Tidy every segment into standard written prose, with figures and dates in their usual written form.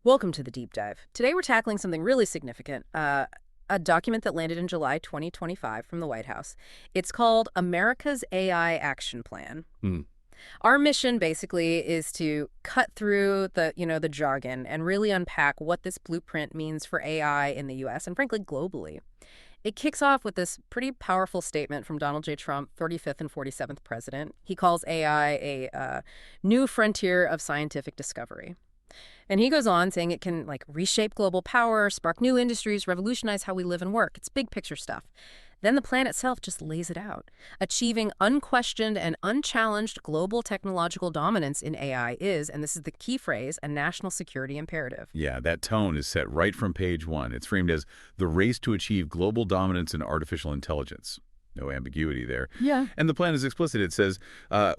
Welcome to the deep dive. Today we're tackling something really significant, a document that landed in July 2025 from the White House. It's called America's AI Action Plan. Hmm. Our mission basically is to cut through the jargon and really unpack what this blueprint means for AI in the US and frankly globally. It kicks off with this pretty powerful statement from Donald J. Trump, 35th and 47th president. He calls AI a new frontier of scientific discovery. And he goes on saying it can reshape global power, spark new industries, revolutionize how we live and work. It's big picture stuff. Then the plan itself just lays it out. Achieving unquestioned and unchallenged global technological dominance in AI is, and this is the key phrase, a national security imperative. Yeah, that tone is set right from page one. It's framed as the race to achieve global dominance in artificial intelligence. No ambiguity there. Yeah. And the plan is explicit. It says,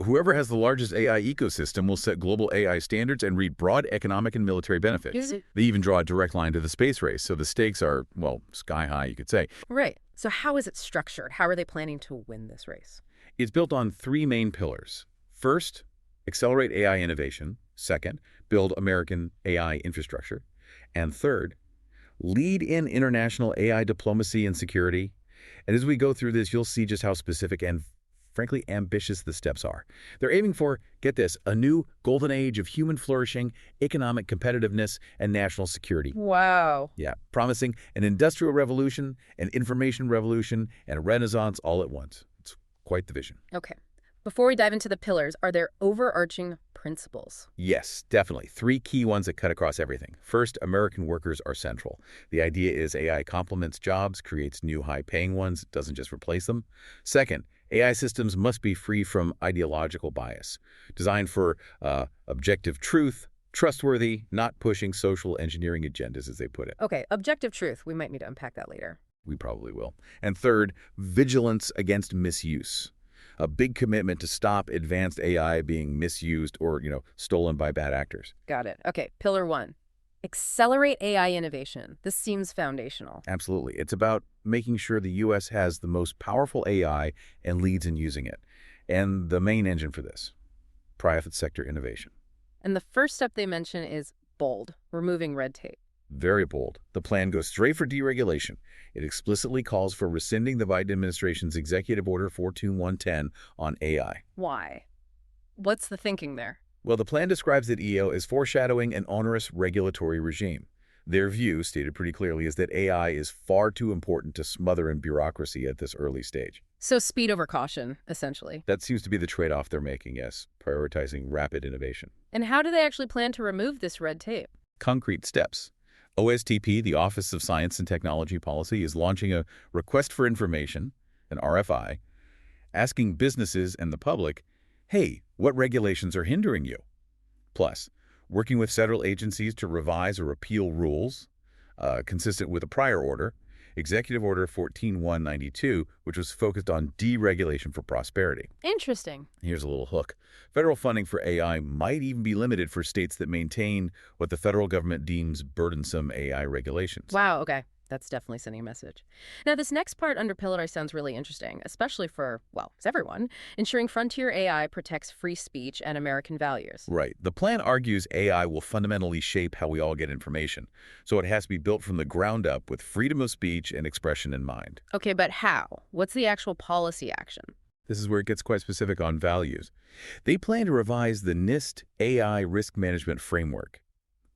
whoever has the largest AI ecosystem will set global AI standards and reap broad economic and military benefits. They even draw a direct line to the space race, so the stakes are, well, sky high, you could say. Right. So how is it structured? How are they planning to win this race? It's built on three main pillars. First, accelerate AI innovation. Second, build American AI infrastructure. And third, lead in international AI diplomacy and security. And as we go through this, you'll see just how specific and, frankly, ambitious the steps are. They're aiming for, get this, a new golden age of human flourishing, economic competitiveness, and national security. Wow. Yeah, promising an industrial revolution, an information revolution, and a renaissance all at once. It's quite the vision. Okay. Before we dive into the pillars, are there overarching principles? Yes, definitely. Three key ones that cut across everything. First, American workers are central. The idea is AI complements jobs, creates new high-paying ones, doesn't just replace them. Second, AI systems must be free from ideological bias, designed for objective truth, trustworthy, not pushing social engineering agendas, as they put it. Okay, objective truth. We might need to unpack that later. We probably will. And third, vigilance against misuse. A big commitment to stop advanced AI being misused or, stolen by bad actors. Got it. Okay, pillar one. Accelerate AI innovation. This seems foundational. Absolutely. It's about making sure the U.S. has the most powerful AI and leads in using it. And the main engine for this, private sector innovation. And the first step they mention is bold, removing red tape. Very bold. The plan goes straight for deregulation. It explicitly calls for rescinding the Biden administration's Executive Order 42110 on AI. Why? What's the thinking there? Well, the plan describes that EO as foreshadowing an onerous regulatory regime. Their view, stated pretty clearly, is that AI is far too important to smother in bureaucracy at this early stage. So speed over caution, essentially. That seems to be the trade-off they're making, yes, prioritizing rapid innovation. And how do they actually plan to remove this red tape? Concrete steps. OSTP, the Office of Science and Technology Policy, is launching a request for information, an RFI, asking businesses and the public, hey, what regulations are hindering you? Plus, working with federal agencies to revise or repeal rules consistent with a prior order, Executive Order 14192, which was focused on deregulation for prosperity. Interesting. Here's a little hook. Federal funding for AI might even be limited for states that maintain what the federal government deems burdensome AI regulations. Wow, okay. That's definitely sending a message. Now, this next part under Pillar I sounds really interesting, especially for, it's everyone, ensuring frontier AI protects free speech and American values. Right. The plan argues AI will fundamentally shape how we all get information, so it has to be built from the ground up with freedom of speech and expression in mind. Okay, but how? What's the actual policy action? This is where it gets quite specific on values. They plan to revise the NIST AI Risk Management Framework.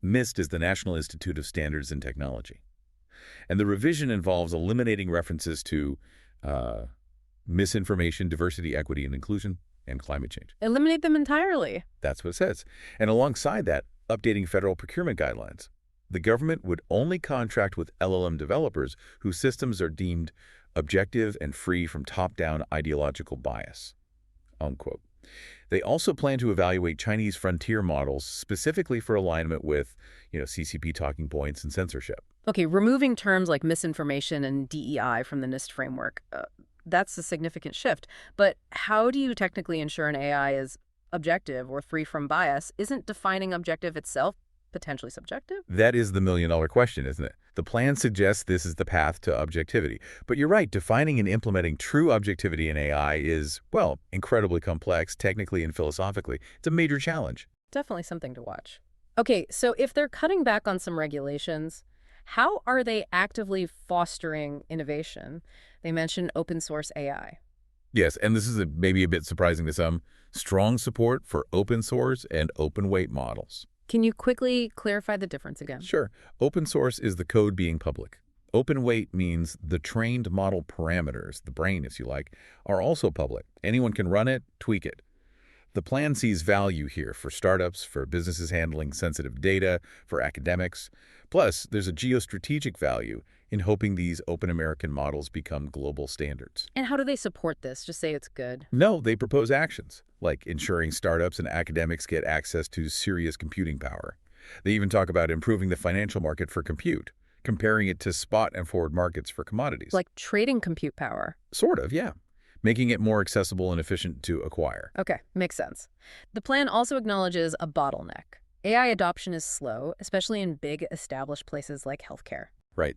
NIST is the National Institute of Standards and Technology. And the revision involves eliminating references to misinformation, diversity, equity, and inclusion, and climate change. Eliminate them entirely. That's what it says. And alongside that, updating federal procurement guidelines. The government would only contract with LLM developers whose systems are deemed objective and free from top-down ideological bias, unquote. They also plan to evaluate Chinese frontier models specifically for alignment with, CCP talking points and censorship. Okay, removing terms like misinformation and DEI from the NIST framework, that's a significant shift. But how do you technically ensure an AI is objective or free from bias? Isn't defining objective itself potentially subjective? That is the million-dollar question, isn't it? The plan suggests this is the path to objectivity. But you're right, defining and implementing true objectivity in AI is, incredibly complex, technically and philosophically. It's a major challenge. Definitely something to watch. Okay, so if they're cutting back on some regulations, how are they actively fostering innovation? They mentioned open source AI. Yes, and this is maybe a bit surprising to some, strong support for open source and open weight models. Can you quickly clarify the difference again? Sure, open source is the code being public. Open weight means the trained model parameters, the brain, if you like, are also public. Anyone can run it, tweak it. The plan sees value here for startups, for businesses handling sensitive data, for academics. Plus, there's a geostrategic value in hoping these open American models become global standards. And how do they support this? Just say it's good. No, they propose actions, like ensuring startups and academics get access to serious computing power. They even talk about improving the financial market for compute, comparing it to spot and forward markets for commodities. Like trading compute power. Sort of, yeah. Making it more accessible and efficient to acquire. Okay, makes sense. The plan also acknowledges a bottleneck. AI adoption is slow, especially in big established places like healthcare. Right.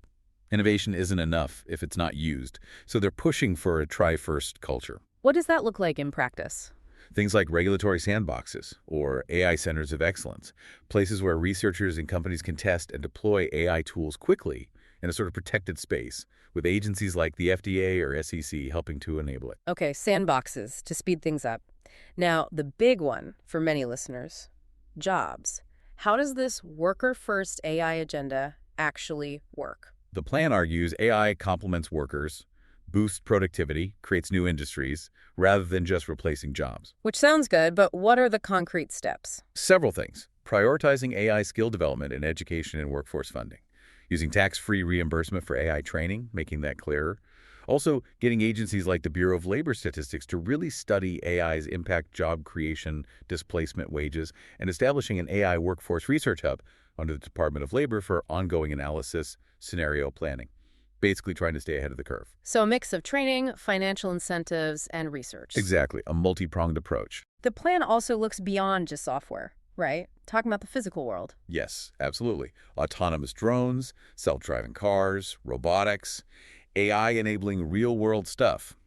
Innovation isn't enough if it's not used, so they're pushing for a try-first culture. What does that look like in practice? Things like regulatory sandboxes or AI centers of excellence, places where researchers and companies can test and deploy AI tools quickly in a sort of protected space, with agencies like the FDA or SEC helping to enable it. Okay, sandboxes to speed things up. Now, the big one for many listeners, jobs. How does this worker-first AI agenda actually work? The plan argues AI complements workers, boosts productivity, creates new industries, rather than just replacing jobs. Which sounds good, but what are the concrete steps? Several things. Prioritizing AI skill development in education and workforce funding. Using tax-free reimbursement for AI training, making that clearer. Also, getting agencies like the Bureau of Labor Statistics to really study AI's impact job creation, displacement wages, and establishing an AI workforce research hub under the Department of Labor for ongoing analysis, scenario planning. Basically trying to stay ahead of the curve. So a mix of training, financial incentives, and research. Exactly, a multi-pronged approach. The plan also looks beyond just software, right? Talking about the physical world. Yes, absolutely. Autonomous drones, self-driving cars, robotics, AI enabling real-world stuff.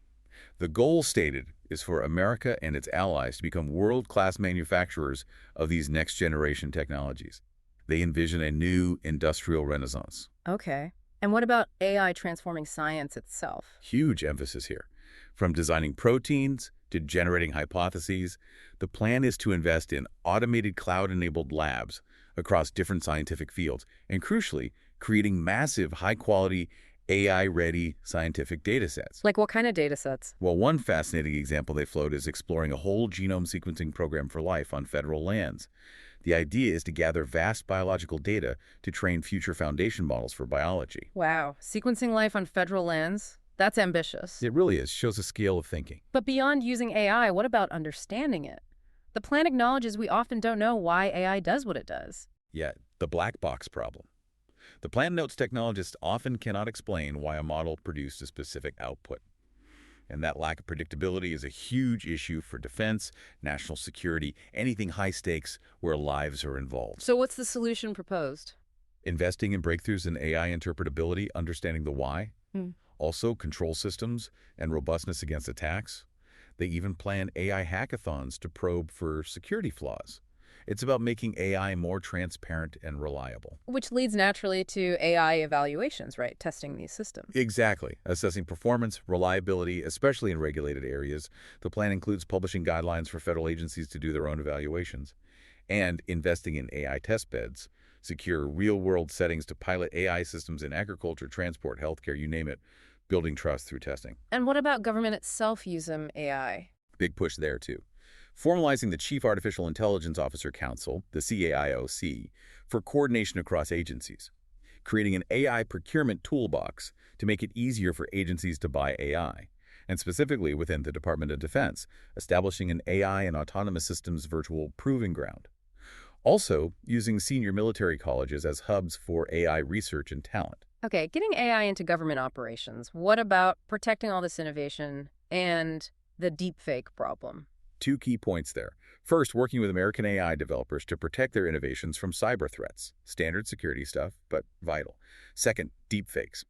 The goal stated is for America and its allies to become world-class manufacturers of these next-generation technologies. They envision a new industrial renaissance. Okay. And what about AI transforming science itself? Huge emphasis here. From designing proteins to generating hypotheses, the plan is to invest in automated cloud-enabled labs across different scientific fields, and crucially, creating massive, high-quality, AI-ready scientific data sets. Like what kind of data sets? Well, one fascinating example they float is exploring a whole genome sequencing program for life on federal lands. The idea is to gather vast biological data to train future foundation models for biology. Wow. Sequencing life on federal lands? That's ambitious. It really is. Shows a scale of thinking. But beyond using AI, what about understanding it? The plan acknowledges we often don't know why AI does what it does. Yet, the black box problem. The plan notes technologists often cannot explain why a model produced a specific output. And that lack of predictability is a huge issue for defense, national security, anything high stakes where lives are involved. So what's the solution proposed? Investing in breakthroughs in AI interpretability, understanding the why. Also, control systems and robustness against attacks. They even plan AI hackathons to probe for security flaws. It's about making AI more transparent and reliable. Which leads naturally to AI evaluations, right? Testing these systems. Exactly. Assessing performance, reliability, especially in regulated areas. The plan includes publishing guidelines for federal agencies to do their own evaluations, and investing in AI test beds, secure real-world settings to pilot AI systems in agriculture, transport, healthcare, you name it, building trust through testing. And what about government itself using AI? Big push there, too. Formalizing the Chief Artificial Intelligence Officer Council, the CAIOC, for coordination across agencies. Creating an AI procurement toolbox to make it easier for agencies to buy AI. And specifically within the Department of Defense, establishing an AI and autonomous systems virtual proving ground. Also, using senior military colleges as hubs for AI research and talent. Okay, getting AI into government operations. What about protecting all this innovation and the deepfake problem? Two key points there. First, working with American AI developers to protect their innovations from cyber threats. Standard security stuff, but vital. Second, deepfakes.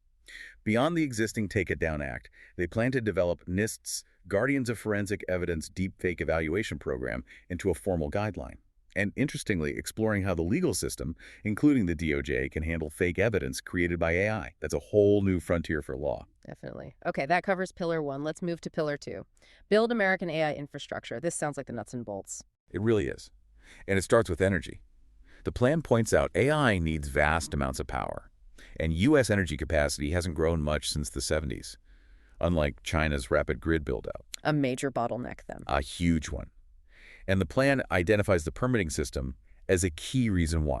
Beyond the existing Take It Down Act, they plan to develop NIST's Guardians of Forensic Evidence Deepfake Evaluation Program into a formal guideline. And interestingly, exploring how the legal system, including the DOJ, can handle fake evidence created by AI. That's a whole new frontier for law. Definitely. Okay, that covers Pillar 1. Let's move to Pillar 2. Build American AI infrastructure. This sounds like the nuts and bolts. It really is. And it starts with energy. The plan points out AI needs vast amounts of power, and U.S. energy capacity hasn't grown much since the 70s, unlike China's rapid grid buildout. A major bottleneck, then. A huge one. And the plan identifies the permitting system as a key reason why.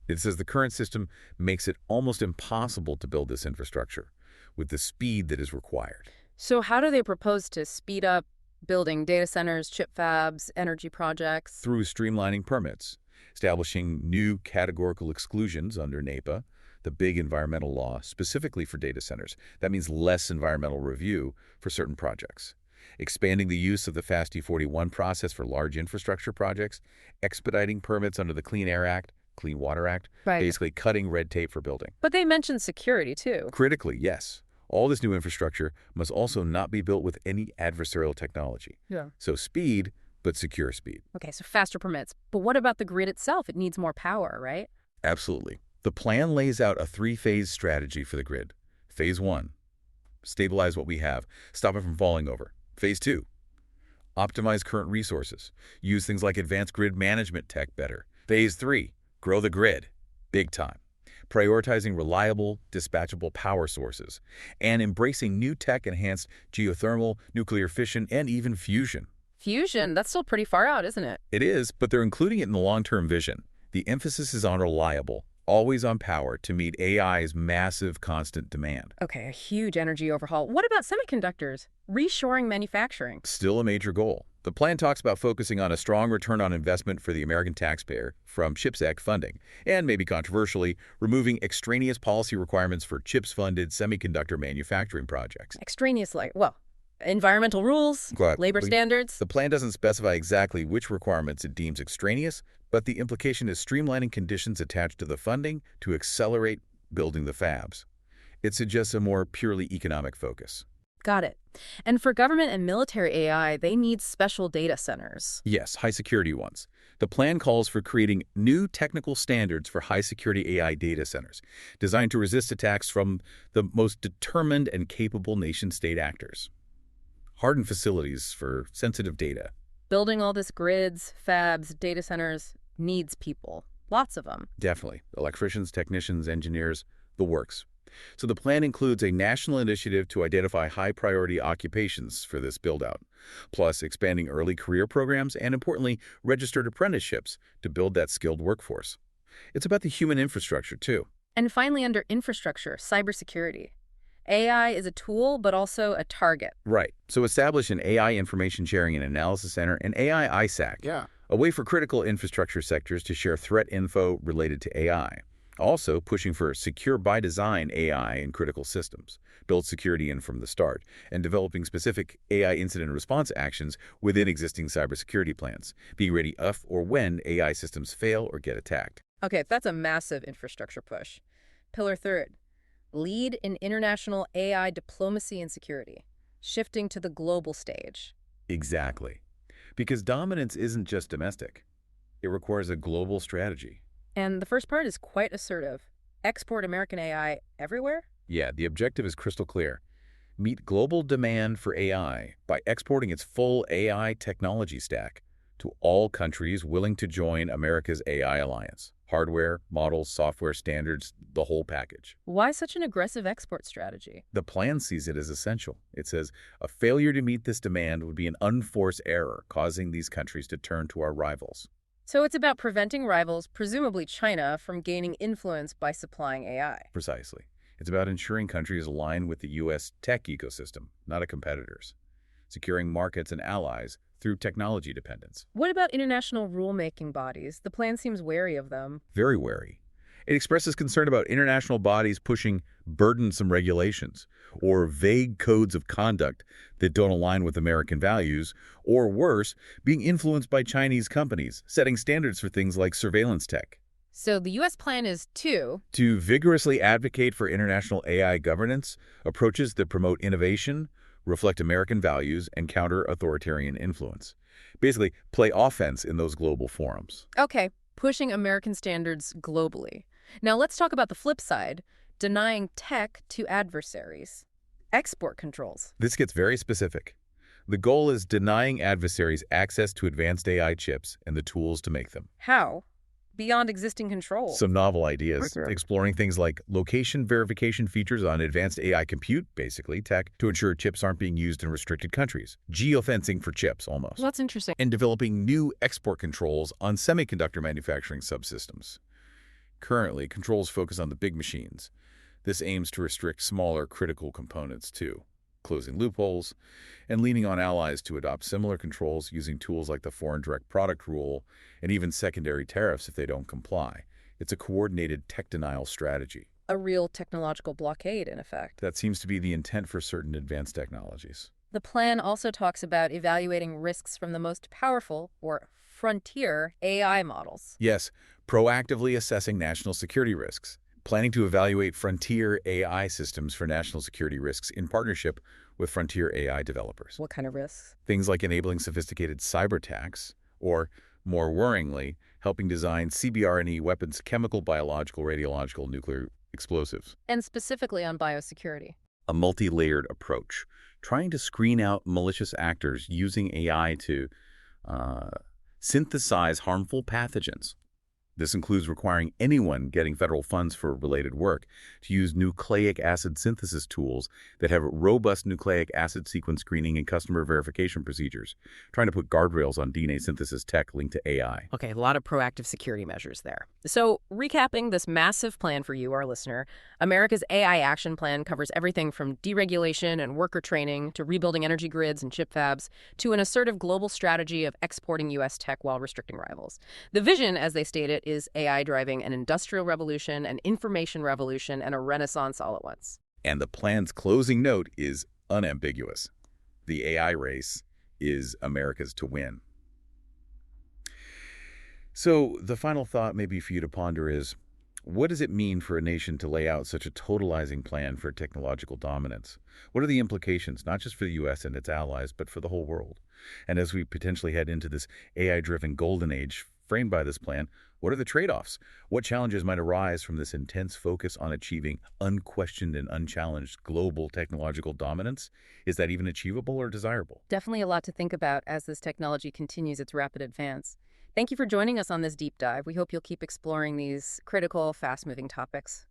It says the current system makes it almost impossible to build this infrastructure with the speed that is required. So how do they propose to speed up building data centers, chip fabs, energy projects? Through streamlining permits, establishing new categorical exclusions under NEPA, the big environmental law specifically for data centers. That means less environmental review for certain projects. Expanding the use of the FAST-41 process for large infrastructure projects, expediting permits under the Clean Air Act, Clean Water Act, Right. basically cutting red tape for building. But they mentioned security, too. Critically, yes. All this new infrastructure must also not be built with any adversarial technology. Yeah. So speed, but secure speed. Okay, so faster permits. But what about the grid itself? It needs more power, right? Absolutely. The plan lays out a three-phase strategy for the grid. Phase 1, stabilize what we have, stop it from falling over. Phase 2, optimize current resources, use things like advanced grid management tech better. Phase 3, grow the grid, big time, prioritizing reliable, dispatchable power sources, and embracing new tech-enhanced geothermal, nuclear fission, and even fusion. Fusion, that's still pretty far out, isn't it? It is, but they're including it in the long-term vision. The emphasis is on reliable, always on power to meet AI's massive constant demand. Okay, a huge energy overhaul. What about semiconductors? Reshoring manufacturing. Still a major goal. The plan talks about focusing on a strong return on investment for the American taxpayer from CHIPS Act funding, and maybe controversially, removing extraneous policy requirements for CHIPS-funded semiconductor manufacturing projects. Extraneous, like, well, environmental rules, labor standards. The plan doesn't specify exactly which requirements it deems extraneous, but the implication is streamlining conditions attached to the funding to accelerate building the fabs. It suggests a more purely economic focus. Got it. And for government and military AI, they need special data centers. Yes, high-security ones. The plan calls for creating new technical standards for high-security AI data centers, designed to resist attacks from the most determined and capable nation-state actors. Hardened facilities for sensitive data. Building all this grids, fabs, data centers needs people. Lots of them. Definitely. Electricians, technicians, engineers, the works. So the plan includes a national initiative to identify high-priority occupations for this build-out, plus expanding early career programs and, importantly, registered apprenticeships to build that skilled workforce. It's about the human infrastructure, too. And finally, under infrastructure, cybersecurity. AI is a tool, but also a target. Right. So establish an AI Information Sharing and Analysis Center, an AI ISAC. Yeah. A way for critical infrastructure sectors to share threat info related to AI. Also pushing for secure-by-design AI in critical systems, build security in from the start, and developing specific AI incident response actions within existing cybersecurity plans, being ready if or when AI systems fail or get attacked. Okay, that's a massive infrastructure push. Pillar 3, lead in international AI diplomacy and security, shifting to the global stage. Exactly. Because dominance isn't just domestic. It requires a global strategy. And the first part is quite assertive. Export American AI everywhere? Yeah, the objective is crystal clear. Meet global demand for AI by exporting its full AI technology stack to all countries willing to join America's AI alliance. Hardware, models, software standards, the whole package. Why such an aggressive export strategy? The plan sees it as essential. It says, a failure to meet this demand would be an unforced error, causing these countries to turn to our rivals. So it's about preventing rivals, presumably China, from gaining influence by supplying AI. Precisely. It's about ensuring countries align with the U.S. tech ecosystem, not a competitor's. Securing markets and allies through technology dependence. What about international rulemaking bodies? The plan seems wary of them. Very wary. It expresses concern about international bodies pushing burdensome regulations or vague codes of conduct that don't align with American values, or worse, being influenced by Chinese companies, setting standards for things like surveillance tech. So the U.S. plan is to vigorously advocate for international AI governance, approaches that promote innovation, reflect American values, and counter authoritarian influence. Basically, play offense in those global forums. Okay, pushing American standards globally. Now let's talk about the flip side, denying tech to adversaries. Export controls. This gets very specific. The goal is denying adversaries access to advanced AI chips and the tools to make them. How? Beyond existing Some controls. novel ideas, Sure. exploring things like location verification features on advanced AI compute, basically tech, to ensure chips aren't being used in restricted countries. Geofencing for chips, almost. Well, that's interesting. And developing new export controls on semiconductor manufacturing subsystems. Currently, controls focus on the big machines. This aims to restrict smaller critical components too, closing loopholes, and leaning on allies to adopt similar controls using tools like the Foreign Direct Product Rule and even secondary tariffs if they don't comply. It's a coordinated tech denial strategy. A real technological blockade, in effect. That seems to be the intent for certain advanced technologies. The plan also talks about evaluating risks from the most powerful, or frontier, AI models. Yes, proactively assessing national security risks, planning to evaluate frontier AI systems for national security risks in partnership with frontier AI developers. What kind of risks? Things like enabling sophisticated cyber attacks, or, more worryingly, helping design CBRNE weapons, chemical, biological, radiological, nuclear explosives. And specifically on biosecurity. A multi-layered approach, trying to screen out malicious actors using AI to synthesize harmful pathogens. This includes requiring anyone getting federal funds for related work to use nucleic acid synthesis tools that have robust nucleic acid sequence screening and customer verification procedures, trying to put guardrails on DNA synthesis tech linked to AI. Okay, a lot of proactive security measures there. So, recapping this massive plan for you, our listener, America's AI Action Plan covers everything from deregulation and worker training to rebuilding energy grids and chip fabs to an assertive global strategy of exporting U.S. tech while restricting rivals. The vision, as they state it, is AI driving an industrial revolution, an information revolution, and a renaissance all at once. And the plan's closing note is unambiguous. The AI race is America's to win. So the final thought maybe for you to ponder is, what does it mean for a nation to lay out such a totalizing plan for technological dominance? What are the implications, not just for the U.S. and its allies, but for the whole world? And as we potentially head into this AI-driven golden age framed by this plan, what are the trade-offs? What challenges might arise from this intense focus on achieving unquestioned and unchallenged global technological dominance? Is that even achievable or desirable? Definitely a lot to think about as this technology continues its rapid advance. Thank you for joining us on this deep dive. We hope you'll keep exploring these critical, fast-moving topics.